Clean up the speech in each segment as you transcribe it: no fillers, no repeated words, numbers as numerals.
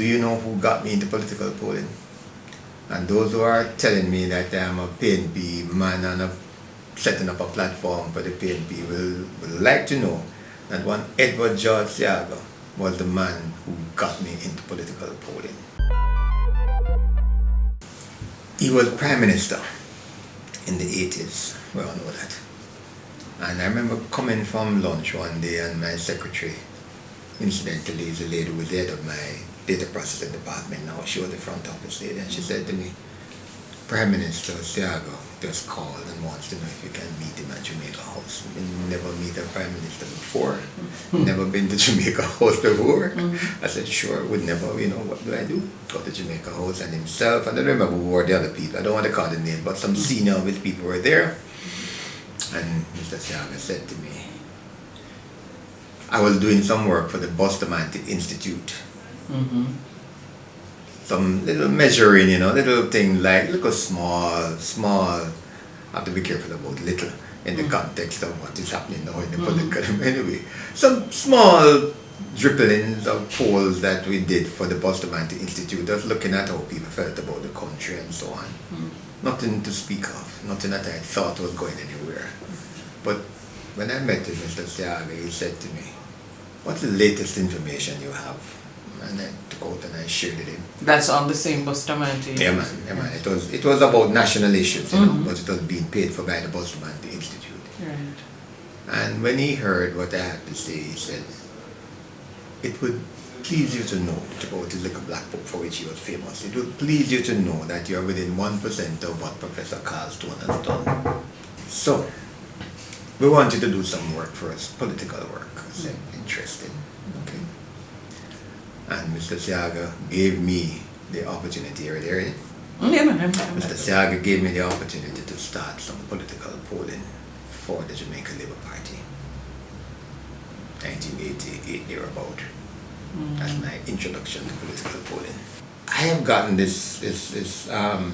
do you know who got me into political polling? And those who are telling me that I'm a PNP man and setting up a platform for the PNP will like to know that one Edward Seaga was the man who got me into political polling. He was Prime Minister in the 80s, we all know that. And I remember coming from lunch one day and my secretary, incidentally, is the lady who was the head of my data processing department now. She was the front office lady, and she said to me, Prime Minister Seaga just called and wants to know if you can meet him at Jamaica House. Never meet a Prime Minister before, never been to Jamaica House before. I said, sure, would never, what do I do? Go to Jamaica House, and himself, and I don't remember who were the other people, I don't want to call the name, but some senior of his people were there. And Mr. Seaga said to me, I was doing some work for the Bustamante Institute. Some little measuring, little thing like, look small, I have to be careful about little in the context of what is happening now in the political, anyway. Some small dribblings of polls that we did for the Bustamante Institute, just looking at how people felt about the country and so on. Nothing to speak of, nothing that I thought was going anywhere. But when I met with Mr. Seaga, he said to me, what's the latest information you have? And I took out and I shared it with him. That's on the same Bustamante? Yeah, man. It was about national issues, but it was being paid for by the Bustamante Institute. Right. And when he heard what I had to say, he said, it would please you to know about his little black book for which he was famous. It would please you to know that you are within 1% of what Professor Carl Stone has done. So, we want you to do some work for us, political work. I said, interesting. Okay. And Mr. Seaga gave me the opportunity, are you there? Mr. Seaga gave me the opportunity to start some political polling for the Jamaica Labour Party. 1988 thereabout. That's my introduction to political polling. I have gotten this what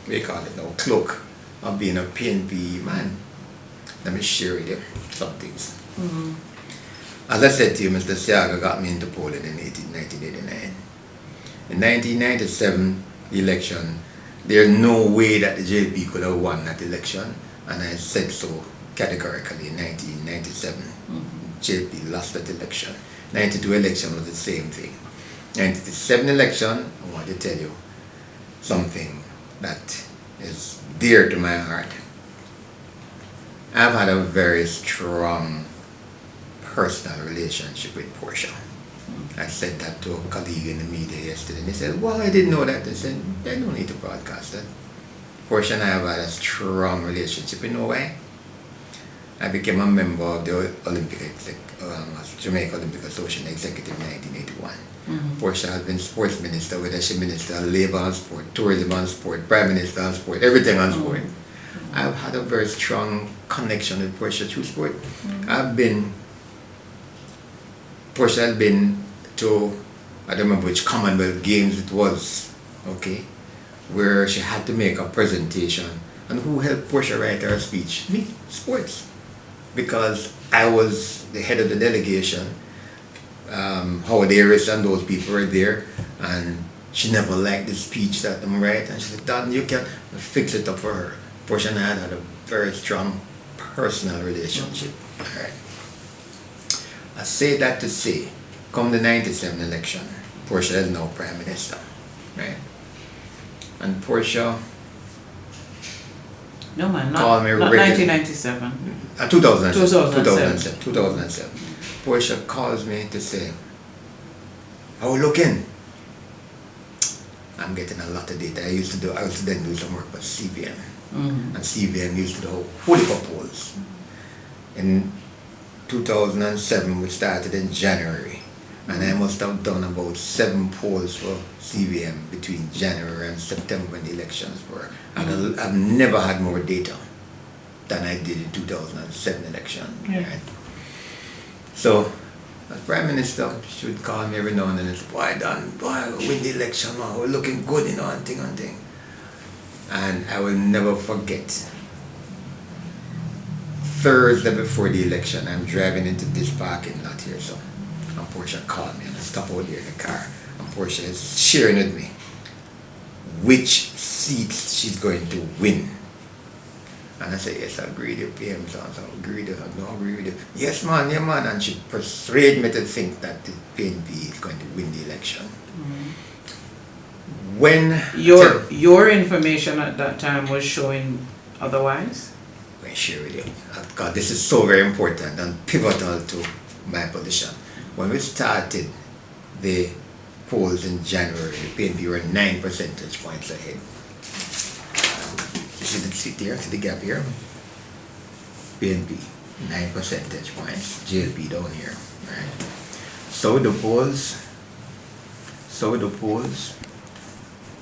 do you call it now, cloak of being a PNP man. Let me share with you some things. As I said to you, Mr. Seaga got me into polling in 1989. In 1997 election, there's no way that the JP could have won that election, and I said so categorically in 1997. JP lost that election. 92 election was the same thing. 97 election, I want to tell you something that is dear to my heart. I've had a very strong personal relationship with Portia. I said that to a colleague in the media yesterday, and they said, well, I didn't know that. They said, they don't need to broadcast that. Portia and I have had a strong relationship. You know why? I became a member of the Jamaica Olympic Association Executive in 1981. Portia has been sports minister, whether she minister Labour on sport, tourism on sport, Prime Minister on sport, everything on sport. I've had a very strong connection with Portia through sport. Portia had been to, I don't remember which Commonwealth Games it was, okay, where she had to make a presentation. And who helped Portia write her speech? Me, sports. Because I was the head of the delegation. Howard Harris and those people were there, and she never liked the speech that I'm writing. And she said, Don, you can fix it up for her. Portia and I had a very strong personal relationship. All right. I say that to say, come the 97 election, Portia is now Prime Minister, right? And Portia No man, called me not 1997. 2007. Portia calls me to say, how are we looking? I'm getting a lot of data. I used to then do some work for CVM. And CVM used to do whole heap of polls. In 2007, we started in January, and I must have done about 7 polls for CVM between January and September when the elections were. And I've never had more data than I did in 2007 election. Right? So, as Prime Minister, she would call me every now and then and say, boy, Don, boy, win the election, man, we're looking good, and thing. And I will never forget, Thursday before the election, I'm driving into this parking lot here, so and Portia called me, and I stopped out there in the car, and Portia is sharing with me which seats she's going to win. And I say, yes, I agree with you, PM, so I agree with you, I don't agree with you. Yes, man, yeah, man. And she persuaded me to think that the PNP is going to win the election. When your information at that time was showing otherwise? I share with you. God, this is so very important and pivotal to my position. When we started the polls in January, the PNP were 9 percentage points ahead. You see the seat here, see the gap here? PNP, 9 percentage points. JLP down here. Right? So the polls,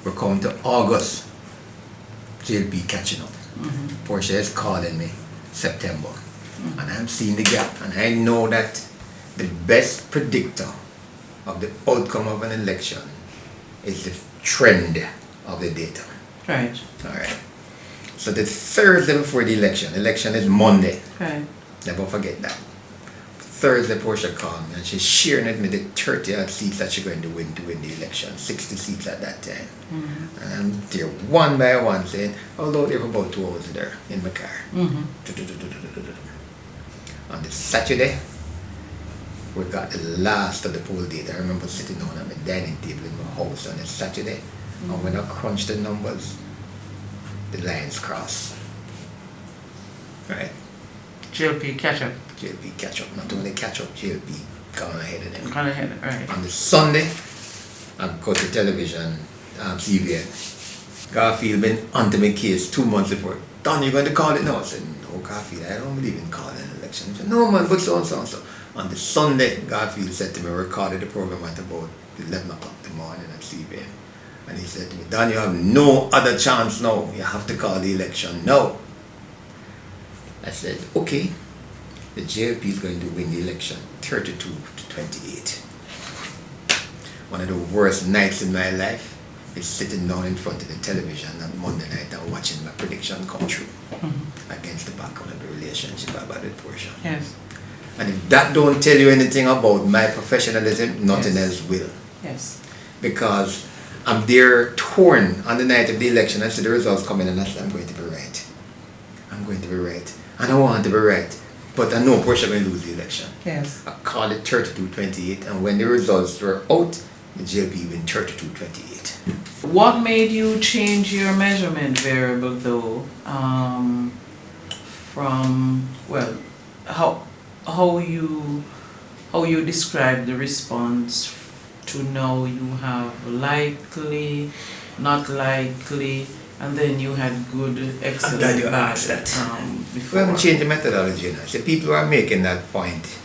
we're coming to August. JLP catching up. Portia is calling me September. And I'm seeing the gap. And I know that the best predictor of the outcome of an election is the trend of the data. Right. Alright. So the Thursday before the election is Monday. Right. Never forget that. Thursday, Portia called me and she's sharing with me the 30 odd seats that she's going to win the election. 60 seats at that time. And I'm there one by one saying, although there were about 2 hours there in my car. On the Saturday, we got the last of the poll data. I remember sitting down at my dining table in my house on a Saturday, and when I crunched the numbers, the lines crossed. Right? JLP catch up. JLP catch up. Not only catch up, JLP gone ahead of them. Gone ahead, right. On the Sunday, I go to television, CVN. Garfield been onto my case 2 months before. Don, you're going to call it now? I said, no, Garfield, I don't believe in calling an election. He said, no, man, but so and so and so. On the Sunday, Garfield said to me, we recorded the program at about 11 o'clock in the morning at CBN. And he said to me, Don, you have no other chance now. You have to call the election now. I said, okay. The JLP is going to win the election 32 to 28. One of the worst nights in my life is sitting down in front of the television on Monday night and watching my prediction come true against the background of the relationship I've had with Portia. Yes. And if that don't tell you anything about my professionalism, nothing else will. Yes. Because I'm there torn on the night of the election. I see the results coming and I said, I'm going to be right. I'm going to be right. And I want to be right. But I know Portia will lose the election. Yes. I call it 32-28, and when the results were out, the JLP win 32-28. What made you change your measurement variable though? From how you describe the response to know you have likely, not likely, and then you had good, excellent. I'm glad you asked that. Before. We haven't changed the methodology now. So people who are making that point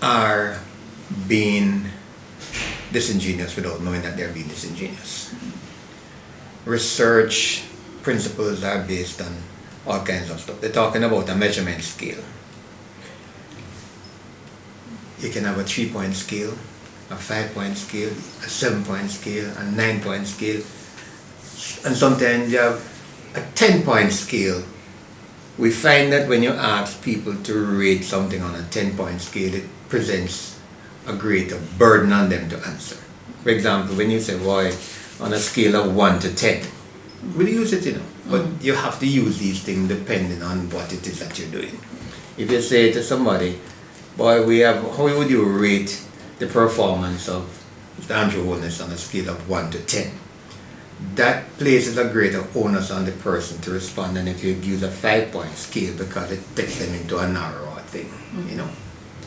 are being disingenuous without knowing that they're being disingenuous. Research principles are based on all kinds of stuff. They're talking about a measurement scale. You can have a 3-point scale, a 5-point scale, a 7-point scale, a 9-point scale, and sometimes you have a 10-point scale. We find that when you ask people to rate something on a 10-point scale, it presents a greater burden on them to answer. For example, when you say, why, on a scale of 1 to 10, we'll use it, you know, but you have to use these things depending on what it is that you're doing. If you say to somebody, boy, how would you rate the performance of Mr. Andrew Holness on a scale of 1 to 10? That places a greater onus on the person to respond than if you use a 5-point scale, because it takes them into a narrower thing, you know.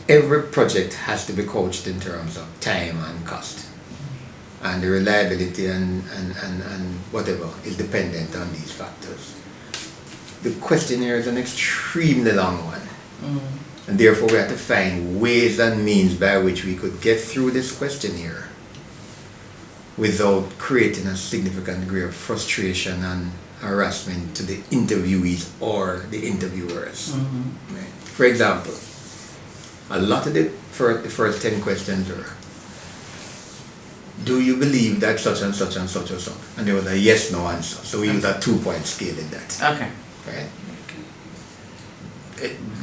Every project has to be coached in terms of time and cost. And the reliability and whatever is dependent on these factors. The questionnaire is an extremely long one. And therefore we have to find ways and means by which we could get through this questionnaire without creating a significant degree of frustration and harassment to the interviewees or the interviewers. Right? For example, a lot of the first 10 questions were, do you believe that such and such and such or so? And there was a yes-no answer. So we use a 2-point scale in that. Okay. Right?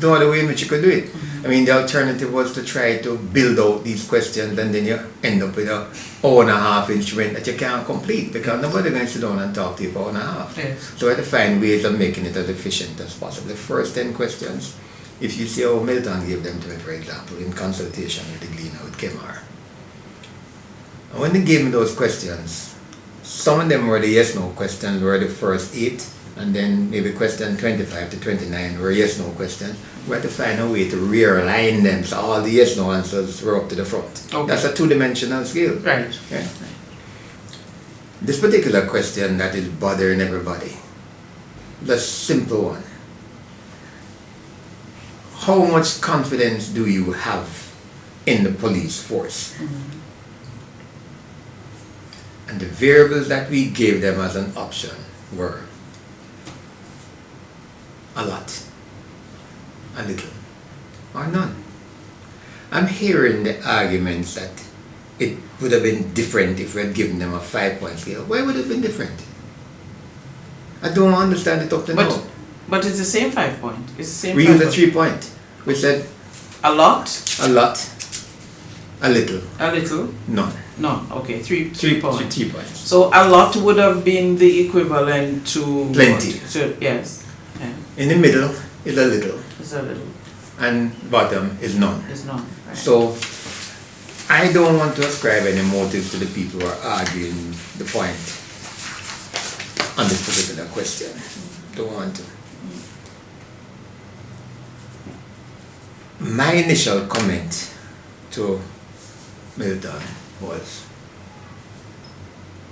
No other way in which you could do it. I mean, the alternative was to try to build out these questions, and then you end up with a hour and a half instrument that you can't complete because nobody going to sit down and talk to you for hour and a half. Yes. So I had to find ways of making it as efficient as possible. The first 10 questions, if you see how Milton gave them to me, for example, in consultation with the Gleaner, with Kemar. And when they gave me those questions, some of them were the yes-no questions, were the first 8, and then maybe question 25 to 29 were yes-no questions. We had to find a way to realign them so all the yes-no answers were up to the front. Okay. That's a 2-dimensional scale. Right. Yeah. This particular question that is bothering everybody, the simple one. How much confidence do you have in the police force? And the variables that we gave them as an option were a lot, a little, or none. I'm hearing the arguments that it would have been different if we had given them a 5-point scale. Why would it have been different? I don't understand it up to now. But it's the same 5 point. It's the same. We used a 3-point. We said a lot, a lot, a little, none. None. Okay, 3 points. 3 points. So a lot would have been the equivalent to Plenty. Yes. Yeah. In the middle is a little, It's a little. and bottom is none. It's none. Right. So I don't want to ascribe any motives to the people who are arguing the point on this particular question. Don't want to. My initial comment to Milton was,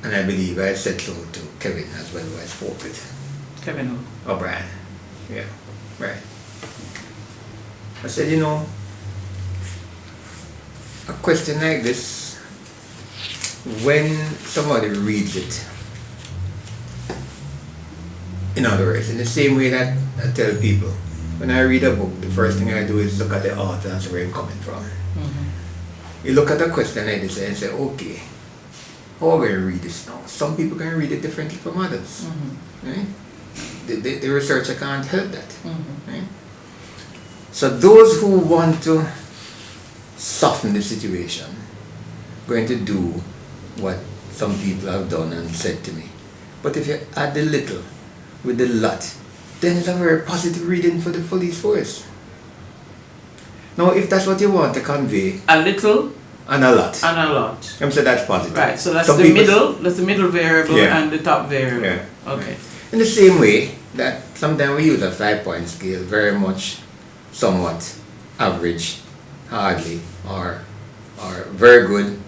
and I believe I said so to Kevin as well, who I spoke with. Kevin who? O'Brien. Yeah, right. I said, you know, a question like this, when somebody reads it, in other words, in the same way that I tell people, when I read a book, the first thing I do is look at the author and see where it's coming from. You look at a question like this and say, okay, how are we going to read this now? Some people can read it differently from others. Right? The researcher can't help that. Right? So those who want to soften the situation, going to do what some people have done and said to me. But if you add the little with the lot, then it's a very positive reading for the police force. Now, if that's what you want to convey, a little and a lot. And a lot. I'm saying that's positive. Right, so that's Some the people middle, that's the middle variable and the top variable. Yeah. Okay. In the same way that sometimes we use a 5-point scale, very much, somewhat, average, hardly, or very good,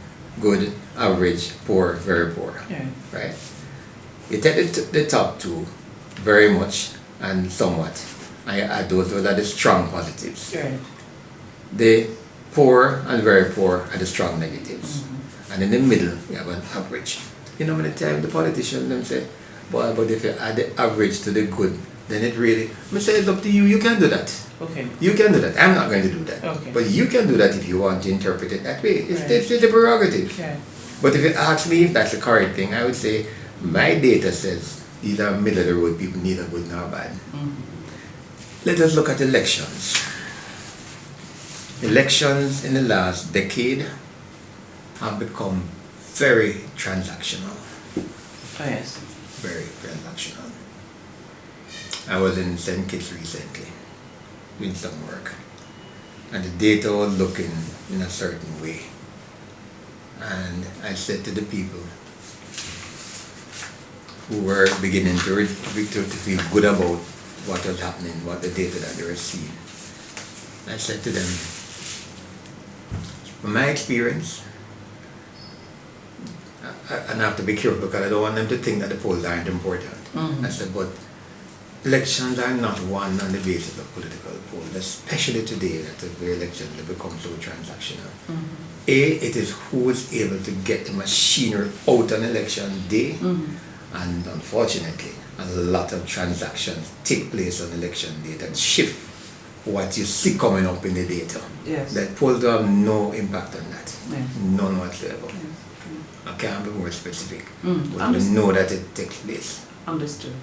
good, average, poor, very poor. Yeah. Right? You take the top 2, very much, and somewhat. I add those are the strong positives. Right. The poor and very poor are the strong negatives. And in the middle, you have an average. You know, many times the politicians them say, boy, but if you add the average to the good, then it really, I say it's up to you, you can do that. Okay. You can do that. I'm not going to do that. Okay. But you can do that if you want to interpret it that way. Right. It's a prerogative. Yeah. But if you ask me if that's the correct thing, I would say my data says these are middle of the road people, neither good nor bad. Let us look at elections. Elections in the last decade have become very transactional. Oh, yes. Very transactional. I was in St. Kitts recently doing some work, and the data was looking in a certain way. And I said to the people who were beginning to feel good about what was happening, what the data that they were seeing, I said to them, from my experience, and I have to be careful because I don't want them to think that the polls aren't important. I said, but elections are not won on the basis of political polls, especially today that the elections have become so transactional. It is who is able to get the machinery out on election day, and unfortunately, a lot of transactions take place on election day that shift what you see coming up in the data. Yes. That polls have no impact on that. Yes. None whatsoever. Yes. I can't be more specific, but we Understood. know that it takes place. Understood.